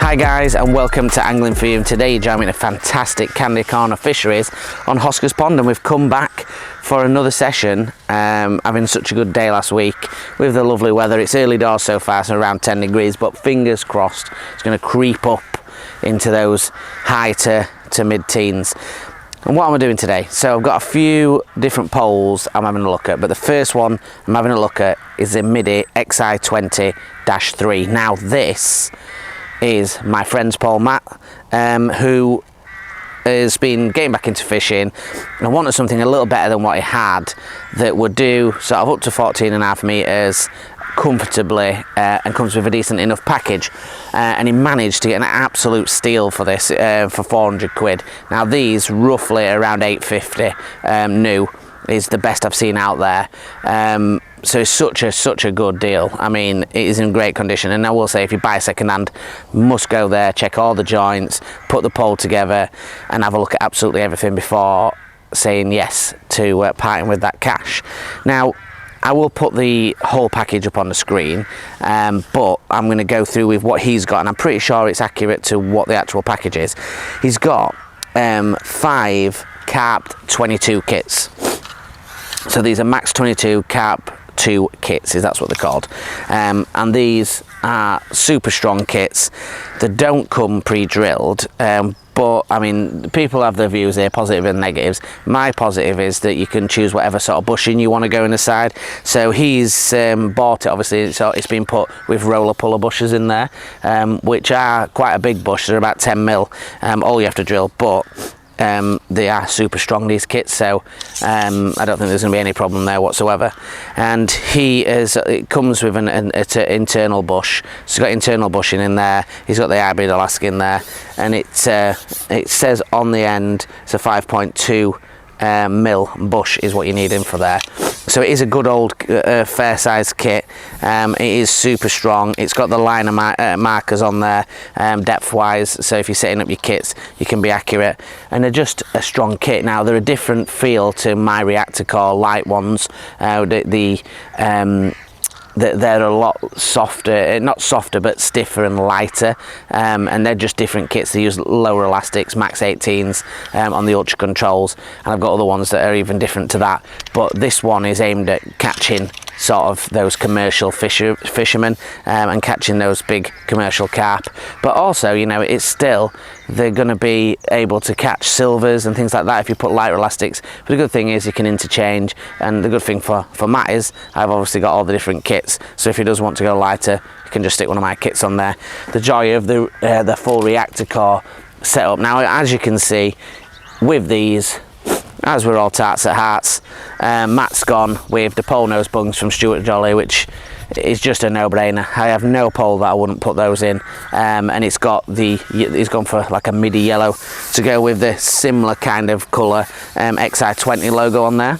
Hi guys, and welcome to Angling For You. And today you're joining a fantastic Candy Corner Fisheries on Hosker's Pond, and we've come back for another session, having such a good day last week with the lovely weather. It's early doors so far, so around 10 degrees, but fingers crossed it's going to creep up into those high to mid-teens. And what am I doing today? So I've got a few different poles I'm having a look at, but the first one I'm having a look at is the Midi XI20-3. Now this is my friend's pole, Matt, who has been getting back into fishing and wanted something a little better than what he had that would do sort of up to 14.5 meters comfortably and comes with a decent enough package, and he managed to get an absolute steal for this for 400 quid. Now these roughly around 850 new is the best I've seen out there. So it's such a good deal. I mean, it is in great condition, and I will say if you buy second hand, must go there, check all the joints, put the pole together and have a look at absolutely everything before saying yes to parting with that cash. Now I will put the whole package up on the screen, but I'm going to go through with what he's got, and I'm pretty sure it's accurate to what the actual package is. He's got 5 Carp 22 kits. So these are Max22 Karp 2 kits, that's what they're called, and these are super strong kits. They don't come pre-drilled, but I mean, people have their views here, positive and negatives. My positive is that you can choose whatever sort of bushing you want to go in the side. So he's bought it, obviously, so it's been put with roller puller bushes in there, which are quite a big bush. They're about 10 mil, all you have to drill, but they are super strong, these kits, so I don't think there's going to be any problem there whatsoever. And it comes with an internal bush, so he's got internal bushing in there. He's got the hybrid Alaska in there, and it says on the end it's a 5.2 mil bush is what you need in for there. So it is a good old fair sized kit. It is super strong. It's got the liner markers on there, depth wise, so if you're setting up your kits you can be accurate, and they're just a strong kit. Now they're a different feel to my reactor core light ones. They're a lot softer, not softer, but stiffer and lighter, and they're just different kits. They use lower elastics, max 18s on the ultra controls, and I've got other ones that are even different to that, but this one is aimed at catching sort of those commercial fishermen and catching those big commercial carp, but also, you know, it's still, they're going to be able to catch silvers and things like that if you put lighter elastics. But the good thing is you can interchange, and the good thing for Matt is I've obviously got all the different kits, so if he does want to go lighter you can just stick one of my kits on there. The joy of the full reactor core setup. Now as you can see with these, as we're all tarts at hearts, Matt's gone with the pole nose bungs from Stuart Jolly, which is just a no-brainer. I have no pole that I wouldn't put those in, and he's gone for like a midi yellow to go with the similar kind of colour XI20 logo on there.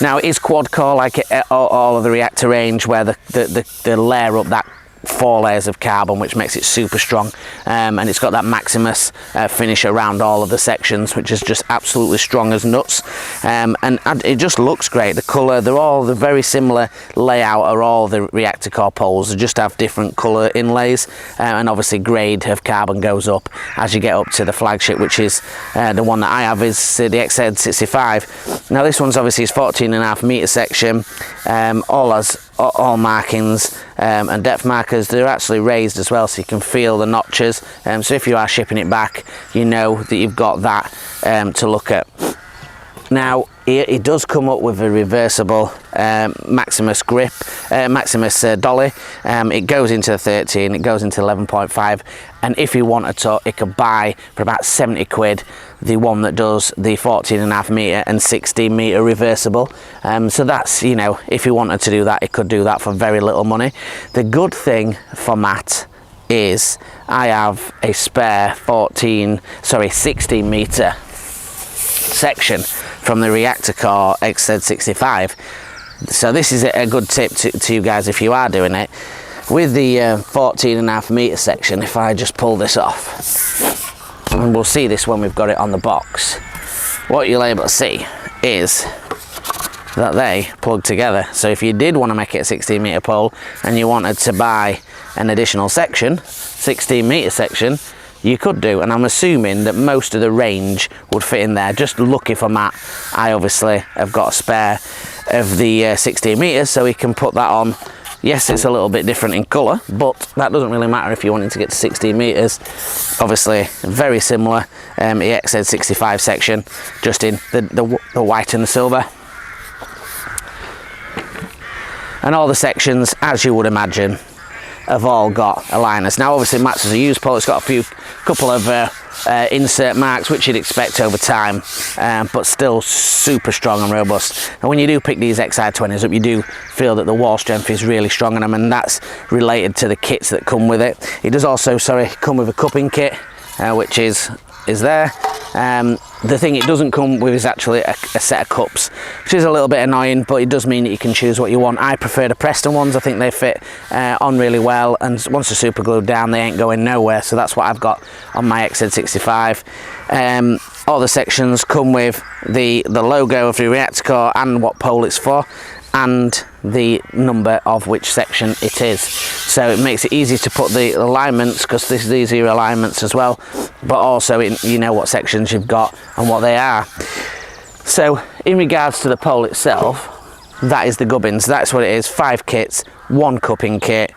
Now it is quad core like all of the reactor range, where the layer up that 4 layers of carbon, which makes it super strong, and it's got that Maximus finish around all of the sections, which is just absolutely strong as nuts, and it just looks great. The colour, they're very similar layout are all the reactor core poles. They just have different colour inlays, and obviously grade of carbon goes up as you get up to the flagship, which is the one that I have is the XI20-3. Now this one's obviously 14.5 meter section, all markings and depth markers. They're actually raised as well, so you can feel the notches, so if you are shipping it back you know that you've got that to look at. Now it does come up with a reversible Maximus grip, Maximus dolly. It goes into 13, it goes into 11.5, and if you wanted to, it could buy for about 70 quid the one that does the 14.5 meter and 16 meter reversible. So that's, you know, if you wanted to do that, it could do that for very little money. The good thing for Matt is I have a spare 16 meter section from the reactor core XZ65. So this is a good tip to you guys if you are doing it with the 14.5 meter section. If I just pull this off, and we'll see this when we've got it on the box, what you'll be able to see is that they plug together. So if you did want to make it a 16 metre pole and you wanted to buy an additional section, 16 metre section, you could do, and I'm assuming that most of the range would fit in there. Just lucky for Matt, I obviously have got a spare of the 16 metres, so he can put that on. Yes, it's a little bit different in colour, but that doesn't really matter if you're wanting to get to 16 metres. Obviously, very similar XI20-3 section, just in the white and the silver. And all the sections, as you would imagine, have all got aligners. Now obviously Max is a used pole, it's got a couple of insert marks, which you'd expect over time, but still super strong and robust. And when you do pick these XI20s up, you do feel that the wall strength is really strong on them, and that's related to the kits that come with it. It does also, come with a cupping kit, which is there. The thing it doesn't come with is actually a set of cups, which is a little bit annoying, but it does mean that you can choose what you want. I prefer the Preston ones. I think they fit on really well, and once they're super glued down, they ain't going nowhere. So that's what I've got on my XI20-3. All the sections come with the logo of the reactor core and what pole it's for, and the number of which section it is. So it makes it easy to put the alignments, because these are your alignments as well, but also you know what sections you've got and what they are. So in regards to the pole itself, that is the gubbins. That's what it is. 5 kits, 1 cupping kit,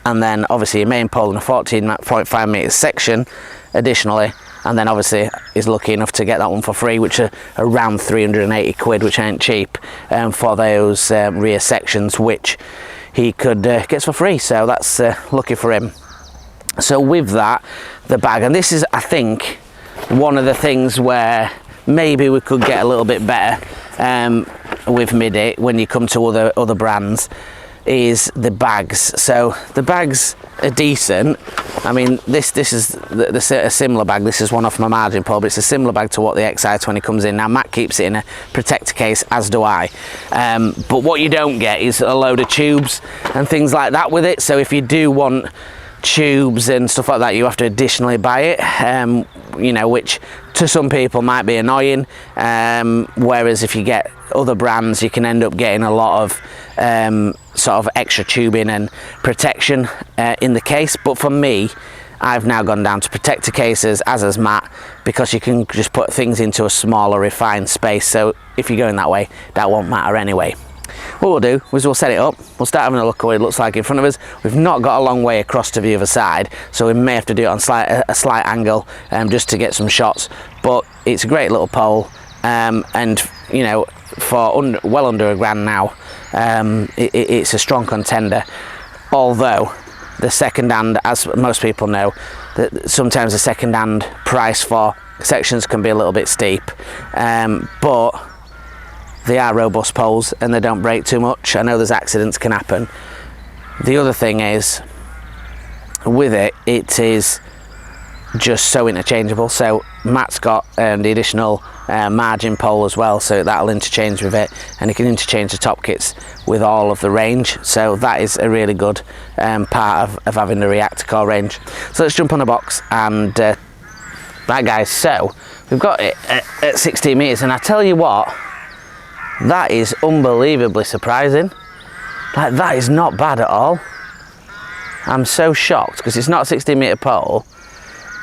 and then obviously your main pole in a 14.5 metre section additionally. And then obviously he's lucky enough to get that one for free, which are around 380 quid, which ain't cheap, for those rear sections, which he could get for free. So that's lucky for him. So with that, the bag, and this is, I think, one of the things where maybe we could get a little bit better with Middy when you come to other brands, is the bags. So the bags are decent. I mean, this is a similar bag. This is one off my margin pole, but it's a similar bag to what the XI20 comes in. Now Matt keeps it in a protector case, as do I, but what you don't get is a load of tubes and things like that with it. So if you do want tubes and stuff like that, you have to additionally buy it, you know, which to some people might be annoying, whereas if you get other brands, you can end up getting a lot of sort of extra tubing and protection in the case. But for me, I've now gone down to protector cases, as has Matt, because you can just put things into a smaller refined space. So if you're going that way, that won't matter anyway. What we'll do is we'll set it up, we'll start having a look at what it looks like in front of us. We've not got a long way across to the other side, so we may have to do it on a slight angle just to get some shots, but it's a great little pole, and you know, for well under £1,000 now, it's a strong contender. Although the second hand, as most people know, that sometimes the second hand price for sections can be a little bit steep, but they are robust poles and they don't break too much. I know there's accidents can happen. The other thing is, with it, it is just so interchangeable. So Matt's got the additional margin pole as well, so that'll interchange with it, and you can interchange the top kits with all of the range. So that is a really good part of having the reactor core range. So let's jump on the box and right guys, so we've got it at 16 metres, and I tell you what, that is unbelievably surprising. Like, that is not bad at all. I'm so shocked, because it's not a 16 metre pole,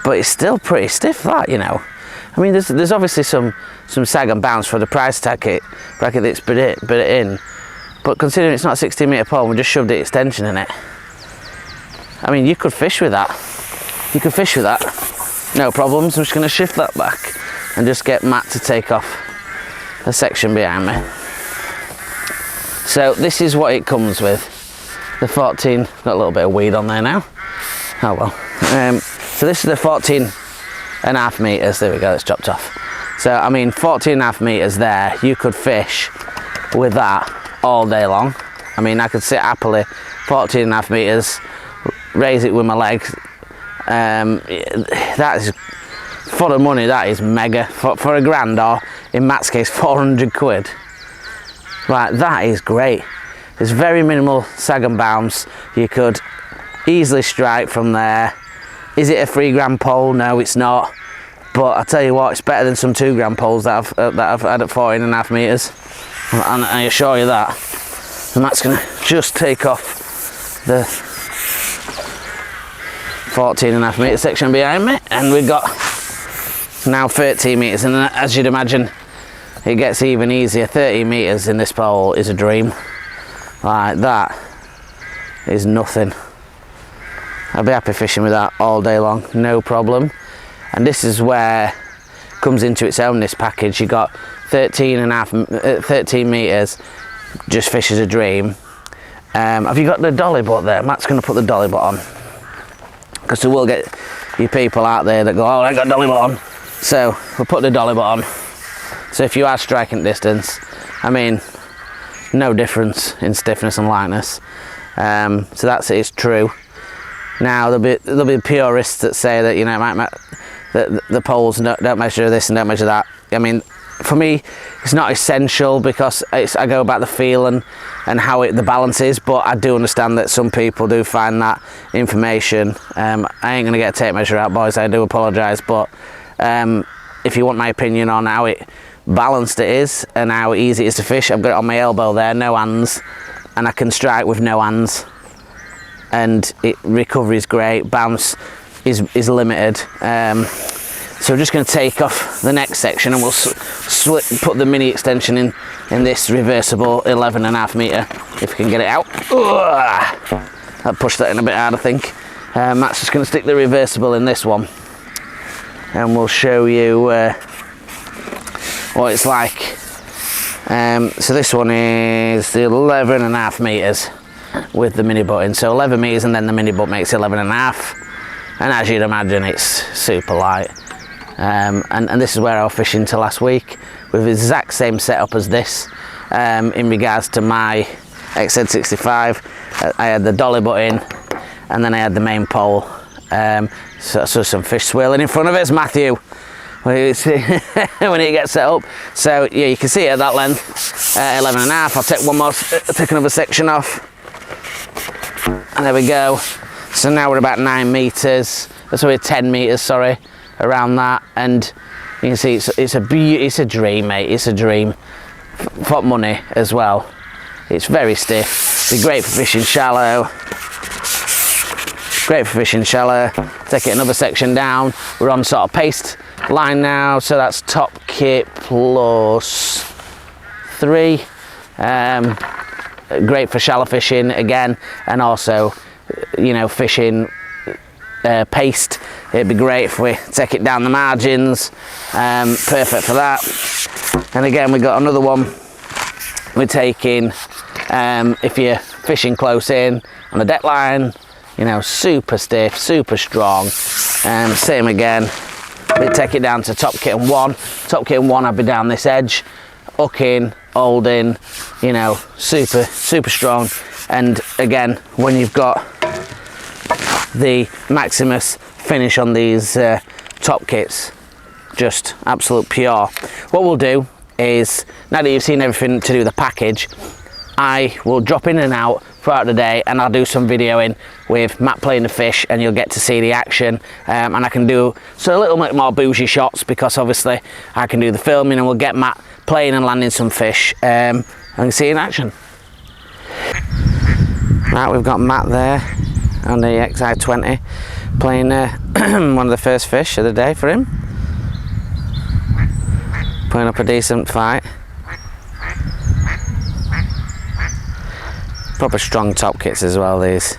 but it's still pretty stiff, that, you know. I mean, there's obviously some sag and bounce for the price bracket that's put it in, but considering it's not a 16 metre pole, we just shoved the extension in it. I mean, you could fish with that. You could fish with that, no problems. I'm just going to shift that back and just get Matt to take off the section behind me. So this is what it comes with. The 14, got a little bit of weed on there now. Oh well. So this is the 14.5 metres. There we go, it's dropped off. So I mean, 14.5 metres there, you could fish with that all day long. I mean, I could sit happily 14.5 metres, raise it with my legs. That is, for the money, that is mega. For £1,000, or in Matt's case 400 quid. Right, that is great. There's very minimal sag and bounce. You could easily strike from there. Is it a 3 gram pole? No, it's not. But I tell you what, it's better than some 2 gram poles that I've had at 14.5 metres. and I assure you that. And Matt's going to just take off the 14.5 metre section behind me, and we've got now 13 metres, and as you'd imagine it gets even easier. 30 metres in this pole is a dream. Like, that is nothing. I'll be happy fishing with that all day long, no problem. And this is where it comes into its own, this package. You got 13 metres, just fish is a dream. Have you got the dolly butt there? Matt's going to put the dolly butt on, because we will get you people out there that go, oh, I ain't got dolly butt on. So we'll put the dolly butt on. So if you are striking distance, I mean, no difference in stiffness and lightness. So that's it, it's true. Now there'll be purists that say that, you know, that the poles don't measure this and don't measure that. I mean, for me, it's not essential, because I go about the feel and how the balance is, but I do understand that some people do find that information. I ain't gonna get a tape measure out, boys, I do apologise, but if you want my opinion on how balanced it is and how easy it is to fish, I've got it on my elbow there, no hands, and I can strike with no hands, and recovery is great, bounce is limited. So we're just going to take off the next section, and we'll put the mini extension in this reversible 11.5 metre, if we can get it out. I'll push that in a bit hard, I think. Matt's just going to stick the reversible in this one, and we'll show you what it's like. So this one is the 11.5 metres with the mini butt in. So 11 metres, and then the mini butt makes 11.5, and as you'd imagine, it's super light. And this is where I was fishing till last week, with the exact same setup as this. In regards to my XI20-3, I had the dolly butt in, and then I had the main pole. So some fish swirling in front of us, Matthew, when it gets set up. So yeah, you can see it at that length, 11.5. I'll take one more, take another section off, and there we go. So now we're about 9 metres, sorry, 10 metres, sorry, around that, and you can see it's a dream, mate. It's a dream for money as well. It's very stiff. Be great for fishing shallow. Great for fishing shallow. Take it another section down. We're on sort of paste line now, so that's top kit plus 3. Great for shallow fishing again, and also, you know, fishing paste. It'd be great if we take it down the margins. Perfect for that. And again, we got another one we're taking if you're fishing close in on the deck line, you know, super stiff, super strong. Same again, we take it down to top kit and 1. Top kit and 1, I'd be down this edge, hooking, holding, you know, super strong. And again, when you've got the Maximus finish on these top kits, just absolute pure. What we'll do is, now that you've seen everything to do with the package, I will drop in and out throughout the day, and I'll do some videoing with Matt playing the fish, and you'll get to see the action. And I can do a little bit more bougie shots, because obviously I can do the filming, and we'll get Matt playing and landing some fish and see in action. Right, we've got Matt there on the XI20 playing one of the first fish of the day for him, putting up a decent fight. Proper strong top kits as well, these.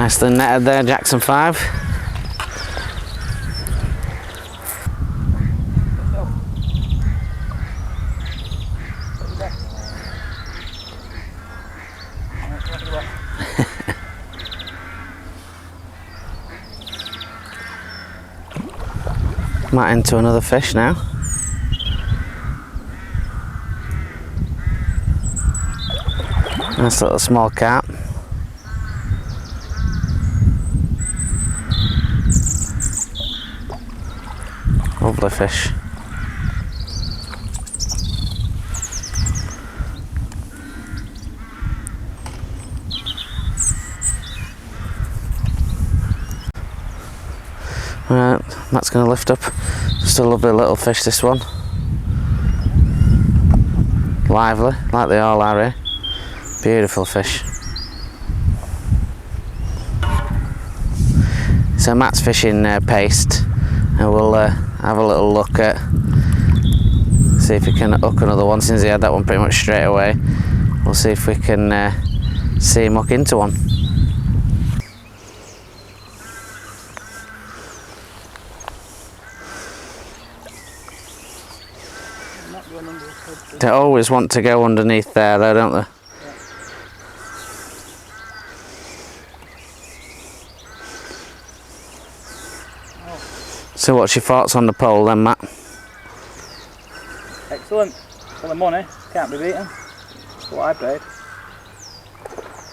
Nicely netted there, Jackson 5. Might into another fish now. Nice little small carp. Lovely fish. Right, Matt's going to lift up. Just a lovely little fish, this one. Lively, like they all are here. Beautiful fish. So Matt's fishing paste, and we'll have a little look at, see if we can hook another one. Since he had that one pretty much straight away, we'll see if we can see him hook into one. They always want to go underneath there though, don't they? Yeah. Oh. So what's your thoughts on the pole then, Matt? Excellent. For the money, can't be beaten. That's what I paid.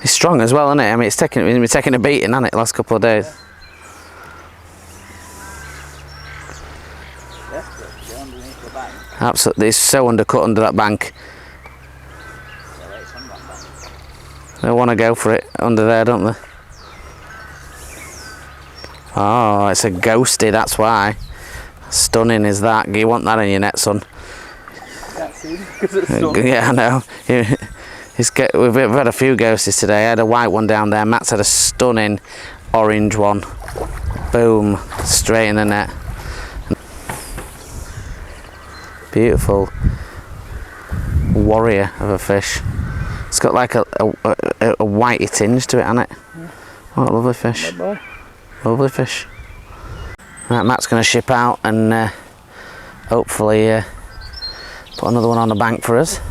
It's strong as well, isn't it? I mean, it's been taking a beating, hasn't it, the last couple of days? Yeah. Underneath the bank. Absolutely, it's so undercut under that bank. They want to go for it under there, don't they? Oh, it's a ghosty, that's why. Stunning is that. You want that in your net, son. Can't see because it's stunning. Yeah, I know. We've had a few ghosties today. I had a white one down there. Matt's had a stunning orange one. Boom, straight in the net. Beautiful warrior of a fish. It's got like a whitey tinge to it, hasn't it? Yeah. What a lovely fish. Lovely fish. Right, Matt's going to ship out and hopefully put another one on the bank for us.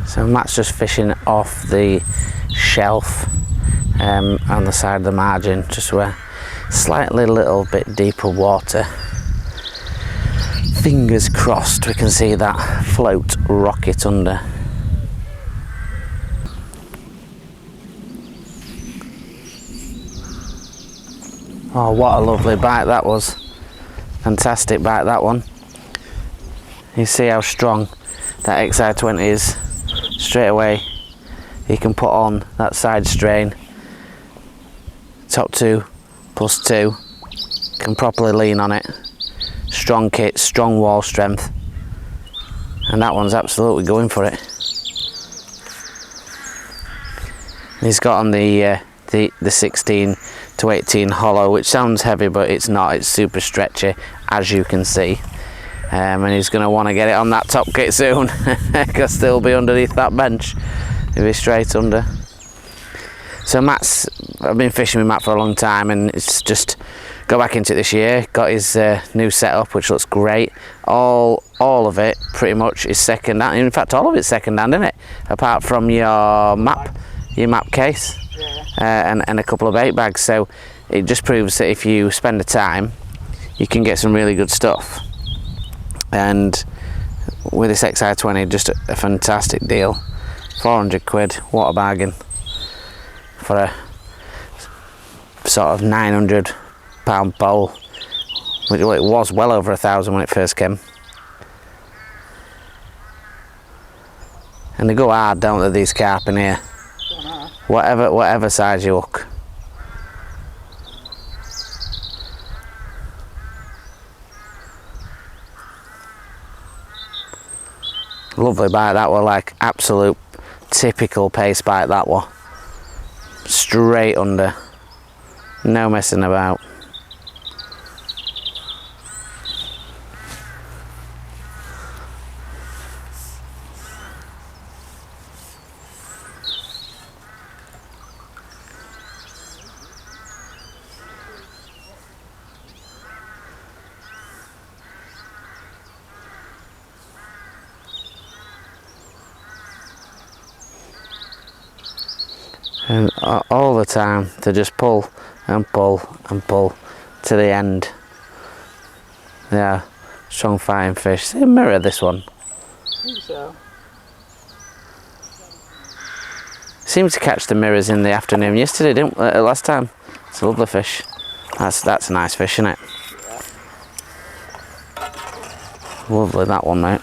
So Matt's just fishing off the shelf on the side of the margin, just where slightly little bit deeper water. Fingers crossed we can see that float rocket under. Oh, what a lovely bite that was. Fantastic bite, that one. You see how strong that XI20 is. Straight away you can put on that side strain, top 2 plus 2, can properly lean on it. Strong kit, strong wall strength, and that one's absolutely going for it. He's got on the 16 to 18 hollow, which sounds heavy but it's not. It's super stretchy, as you can see. And he's going to want to get it on that top kit soon, because they'll be underneath that bench. He'll be straight under. So I've been fishing with Matt for a long time, and it's just got back into it this year. Got his new setup, which looks great. All of it pretty much is second hand. In fact, all of it's second hand, isn't it? Apart from your map case, and a couple of bait bags. So it just proves that if you spend the time, you can get some really good stuff. And with this XI20, just a fantastic deal. 400 quid, what a bargain for a sort of 900 pound pole. It was well over 1,000 when it first came. And they go hard, don't they, these carp in here? Whatever size you hook. Lovely bite that one, like absolute typical pace bite that one. Straight under, no messing about. And all the time to just pull and pull and pull to the end. Yeah, strong fighting fish. See a mirror, this one. I think so. Seemed to catch the mirrors in the afternoon yesterday, didn't last time? It's a lovely fish. That's a nice fish, isn't it? Yeah. Lovely that one, mate.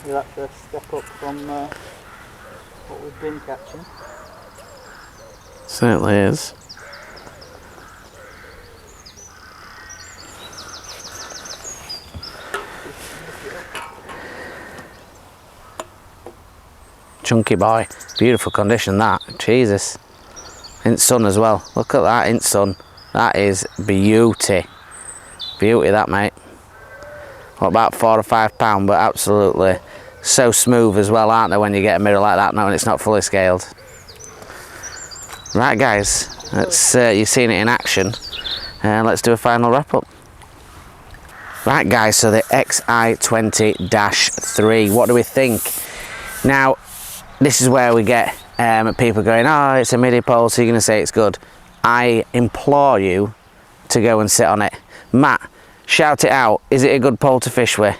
That's a step up from what we've been catching. Certainly is. Chunky boy, beautiful condition that. Jesus, in sun as well. Look at that in sun. That is beauty. Beauty that, mate. What, about 4 or 5 pound, but absolutely so smooth as well, aren't they, when you get a mirror like that now and it's not fully scaled. Right guys, let's you've seen it in action, let's do a final wrap up. Right guys, so the XI20-3, what do we think? Now this is where we get people going, oh, it's a Middy pole, so you're going to say it's good. I implore you to go and sit on it. Matt, shout it out, is it a good pole to fish with?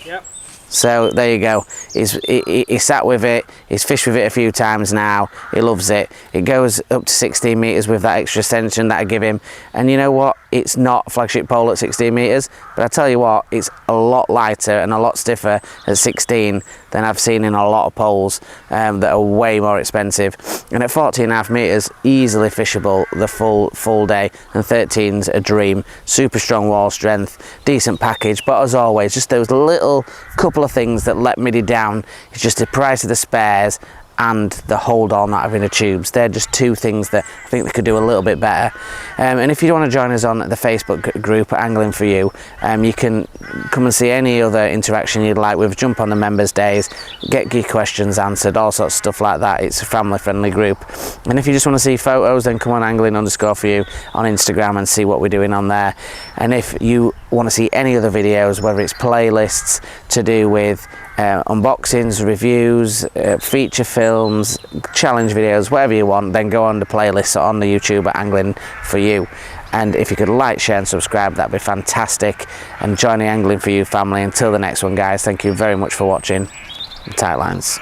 Yep. So there you go. He sat with it, he's fished with it a few times now, he loves it. It goes up to 16 metres with that extra extension that I give him. And you know what? It's not a flagship pole at 16 metres, but I tell you what, it's a lot lighter and a lot stiffer at 16 than I've seen in a lot of poles that are way more expensive. And at 14.5 metres, easily fishable the full day, and 13's a dream. Super strong wall strength, decent package, but as always, just those little couple of things that let Middy down. It's just the price of the spares and the hold on not having the tubes. They're just two things that I think they could do a little bit better. And if you want to join us on the Facebook group at Angling For You, you can come and see any other interaction you'd like with, jump on the members days, get your questions answered, all sorts of stuff like that. It's a family friendly group. And if you just want to see photos, then come on Angling_for_you on Instagram and see what we're doing on there. And if you want to see any other videos, whether it's playlists to do with unboxings, reviews, feature films, challenge videos, whatever you want, then go on the playlist on the YouTube at Angling For You. And if you could like, share and subscribe, that'd be fantastic. And join the Angling For You family. Until the next one guys, thank you very much for watching. Tight lines.